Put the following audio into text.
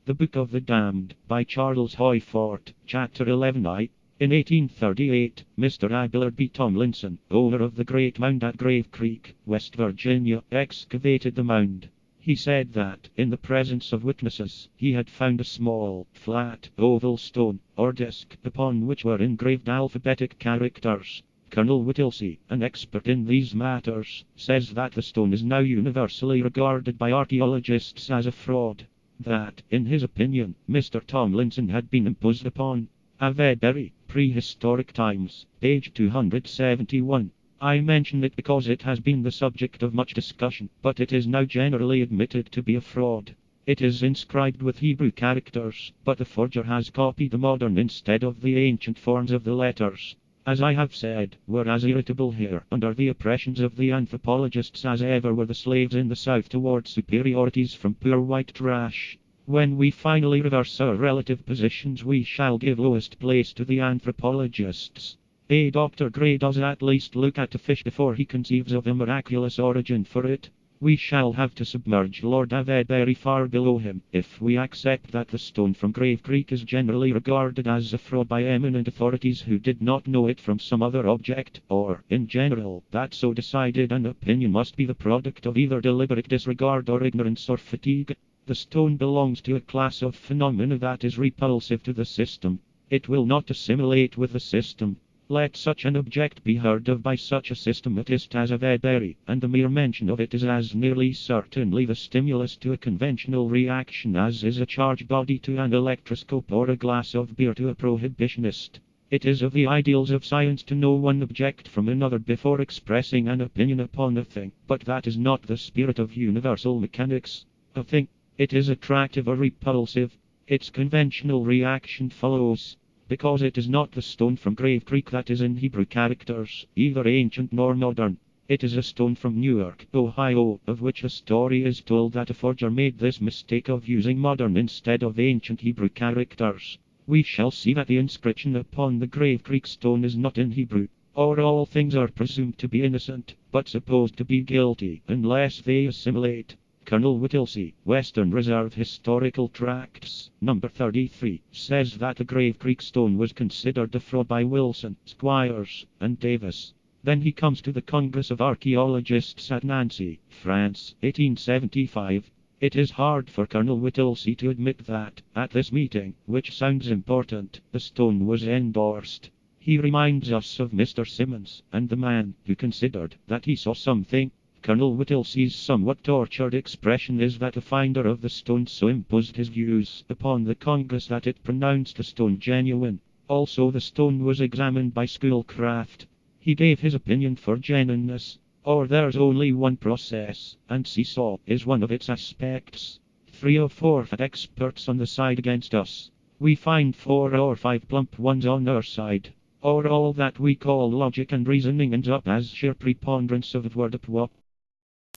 The Book of the Damned, by Charles Hoyfort, Chapter 11I. In 1838, Mr. Abelard B. Tomlinson, owner of the Great Mound at Grave Creek, West Virginia, excavated the mound. He said that, in the presence of witnesses, he had found a small, flat, oval stone, or disc, upon which were engraved alphabetic characters. Colonel Whittlesey, an expert in these matters, says that the stone is now universally regarded by archaeologists as a fraud. That, in his opinion, Mr. Tomlinson had been imposed upon. Avebury, Prehistoric Times, page 271. I mention it because it has been the subject of much discussion, but it is now generally admitted to be a fraud. It is inscribed with Hebrew characters, but the forger has copied the modern instead of the ancient forms of the letters. As I have said, we're as irritable here under the oppressions of the anthropologists as ever were the slaves in the South toward superiorities from poor white trash. When we finally reverse our relative positions, we shall give lowest place to the anthropologists. A Dr. Gray does at least look at a fish before he conceives of a miraculous origin for it. We shall have to submerge Lord Avebury far below him, if we accept that the stone from Grave Creek is generally regarded as a fraud by eminent authorities who did not know it from some other object, or, in general, that so decided an opinion must be the product of either deliberate disregard or ignorance or fatigue. The stone belongs to a class of phenomena that is repulsive to the system. It will not assimilate with the system. Let such an object be heard of by such a systematist as Avebury, and the mere mention of it is as nearly certainly the stimulus to a conventional reaction as is a charged body to an electroscope or a glass of beer to a prohibitionist. It is of the ideals of science to know one object from another before expressing an opinion upon a thing, but that is not the spirit of universal mechanics. A thing, it is attractive or repulsive. Its conventional reaction follows. Because it is not the stone from Grave Creek that is in Hebrew characters, either ancient nor modern. It is a stone from Newark, Ohio, of which a story is told that a forger made this mistake of using modern instead of ancient Hebrew characters. We shall see that the inscription upon the Grave Creek stone is not in Hebrew, or all things are presumed to be innocent, but supposed to be guilty, unless they assimilate. Colonel Whittlesey, Western Reserve Historical Tracts, number 33, says that the Grave Creek stone was considered a fraud by Wilson, Squires, and Davis. Then he comes to the Congress of Archaeologists at Nancy, France, 1875. It is hard for Colonel Whittlesey to admit that, at this meeting, which sounds important, the stone was endorsed. He reminds us of Mr. Simmons, and the man who considered that he saw something. Colonel Whittlesey's somewhat tortured expression is that the finder of the stone so imposed his views upon the Congress that it pronounced the stone genuine. Also, the stone was examined by Schoolcraft. He gave his opinion for genuineness. Or there's only one process, and seesaw is one of its aspects. 3 or 4 fat experts on the side against us. We find 4 or 5 plump ones on our side. Or all that we call logic and reasoning ends up as sheer preponderance of word up.